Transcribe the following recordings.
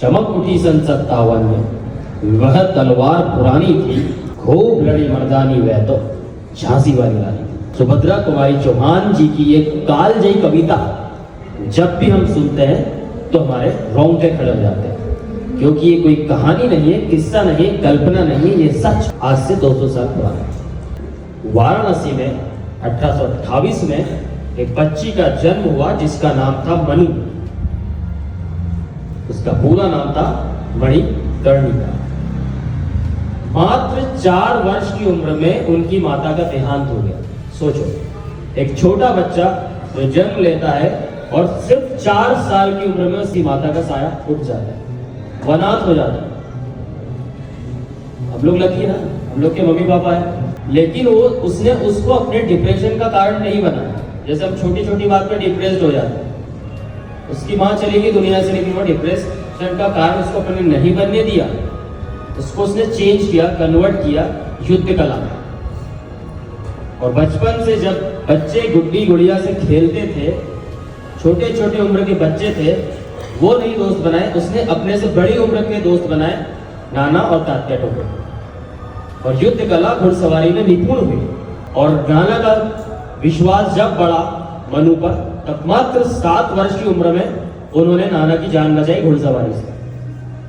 चमक उठी सन 57 में, वह तलवार पुरानी थी, खूब लड़ी मर्दानी वह तो झांसी वाली रानी थी। सुभद्रा कुमारी चौहान जी की एक कालजयी कविता जब भी हम सुनते हैं तो हमारे रोंगटे खड़े हो जाते हैं, क्योंकि ये कोई कहानी नहीं है, किस्सा नहीं है, कल्पना नहीं है, ये सच आज से 200 साल पुराना है। वाराणसी में 1828 में एक बच्ची का जन्म हुआ जिसका नाम था मणि। उसका पूरा नाम था मणिकर्णिका। मात्र 4 वर्ष की उम्र में उनकी माता का देहांत हो गया। सोचो, एक छोटा बच्चा जो जन्म लेता है और सिर्फ 4 साल की उम्र में उसकी माता का साया उठ जाता है, वनाथ हो जाता है। हम लोग लकी है ना, हम लोग के मम्मी पापा है, लेकिन उसने उसको अपने डिप्रेशन का कारण नहीं बनाया। जैसे हम छोटी छोटी बात पर डिप्रेस्ड हो जाते हैं, उसकी माँ चली गई दुनिया से, लेकिन वो डिप्रेशन का कारण उसको अपने नहीं बनने दिया, उसको उसने चेंज किया, कन्वर्ट किया युद्ध कला में। और बचपन से जब बच्चे गुड्डी गुड़िया से खेलते थे, छोटे छोटे उम्र के बच्चे थे, वो नहीं दोस्त बनाए, उसने अपने से बड़ी उम्र के दोस्त बनाए, नाना और तात्या टोपे। और युद्ध कला घुड़सवारी में निपुण हुई। और नाना का विश्वास जब बढ़ा मनु पर, तब मात्र 7 वर्ष की उम्र में उन्होंने नाना की जान बचाई घुड़सवारी से।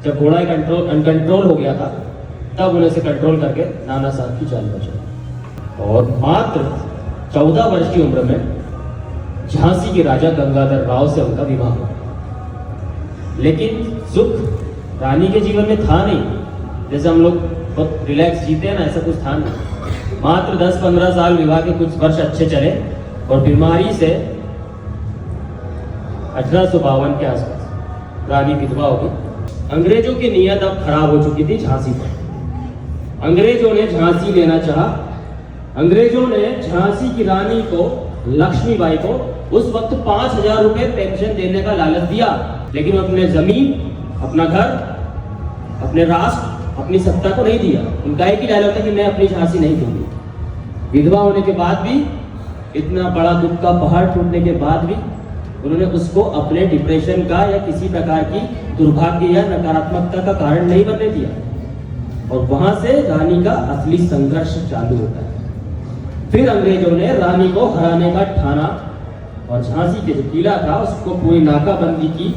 जब घोड़ा अनकंट्रोल हो गया था, तब उन्हें से कंट्रोल करके नाना साहब की जान बचाई। और मात्र 14 वर्ष की उम्र में झांसी के राजा गंगाधर राव से उनका विवाह हुआ। लेकिन सुख रानी के जीवन में था नहीं, जैसे हम लोग बहुत रिलैक्स जीते हैं ना, ऐसा कुछ था नहीं। मात्र 10-15 साल विवाह के कुछ वर्ष अच्छे चले और बीमारी से 1852 के आसपास रानी विधवा हो गई। अंग्रेजों की नीयत अब खराब हो चुकी थी झांसी पर। अंग्रेजों ने झांसी लेना चाहा। अंग्रेजों ने झांसी की रानी को, लक्ष्मीबाई को, उस वक्त 5000 रुपए पेंशन देने का लालच दिया, लेकिन अपने जमीन, अपना घर, अपने राष्ट्र, अपनी सत्ता को नहीं दिया। उनका एक ही डायलॉग था कि मैं अपनी झांसी नहीं दूंगी। विधवा होने के बाद भी, इतना बड़ा दुख का पहाड़ टूटने के बाद भी, उन्होंने उसको अपने डिप्रेशन का या किसी प्रकार की दुर्भाग्य या नकारात्मकता का कारण नहीं बनने दिया। और वहां से रानी का असली संघर्ष चालू होता है। फिर अंग्रेजों ने रानी को हराने का ठाना और झांसी के जो किला था उसको पूरी नाकाबंदी की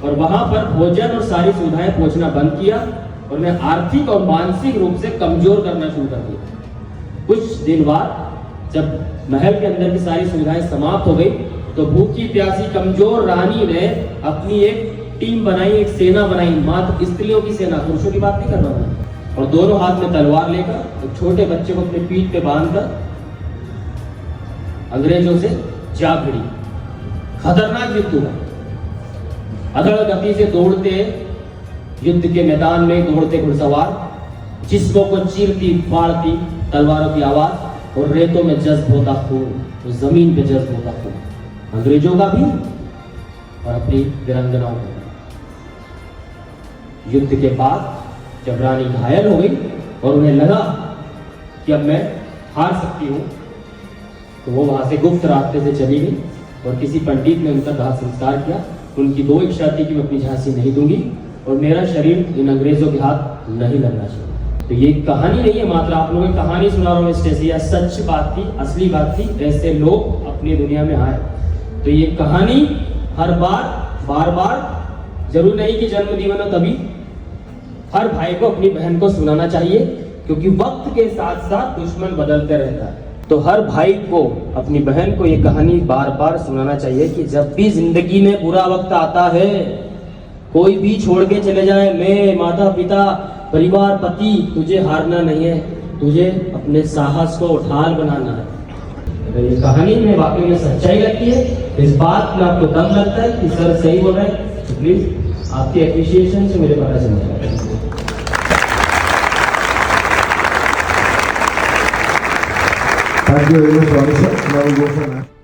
और वहां पर भोजन और सारी सुविधाएं पहुंचना बंद किया और उन्हें आर्थिक और मानसिक रूप से कमजोर करना शुरू कर दिया। कुछ दिन बाद जब महल के अंदर की सारी सुविधाएं समाप्त हो गई, तो भूखी प्यासी कमजोर रानी ने अपनी एक टीम बनाई, एक सेना बनाई, मात्र स्त्रियों की सेना, पुरुषों की बात नहीं कर रहा हूं। और दोनों हाथ में तलवार लेकर एक छोटे बच्चे को अपने पीठ पे बांधकर अंग्रेजों से जा भिड़ी। खतरनाक युद्ध हुआ। अधड़ गति से दौड़ते युद्ध के मैदान में दौड़ते घुड़सवार, जिस्मों को चीरती फाड़ती तलवारों की आवाज और रेतों में जज्ब होता खून, तो जमीन पे जज्ब होता खून, अंग्रेजों का भी और अपनी वीरांगनाओं का भी। युद्ध के बाद जब रानी घायल हो गई और उन्हें लगा कि अब मैं हार सकती हूं, तो वो वहां से गुप्त रास्ते से चली गई और किसी पंडित ने उनका दाह संस्कार किया। उनकी 2 इच्छा थी कि मैं अपनी झांसी नहीं दूंगी और मेरा शरीर इन अंग्रेजों के हाथ नहीं लगना चाहिए। तो ये कहानी नहीं है, मात्र आप लोगों की कहानी सुना रहा हूं स्टेसी, सच बात थी, असली बात थी। ऐसे लोग अपनी दुनिया में आए। तो ये कहानी हर बार बार जरूर नहीं कि जन्म दिवस हो तभी, हर भाई को अपनी बहन को सुनाना चाहिए, क्योंकि वक्त के साथ साथ दुश्मन बदलते रहता है। तो हर भाई को, अपनी बहन को ये कहानी बार बार सुनाना चाहिए कि जब भी जिंदगी में बुरा वक्त आता है, कोई भी छोड़ के चले जाए, मैं, माता पिता, परिवार, पति, तुझे हारना नहीं है, तुझे अपने साहस को उठाल बनाना है। अगर ये कहानी में वाकई में सच्चाई लगती है, इस बात में आपको दम लगता है कि सर सही बोल रहे हैं, तो प्लीज आपके एप्रिसिएशन से मेरे पता चल जाएगा। Thank you very much, Ronnie sir. Now we go for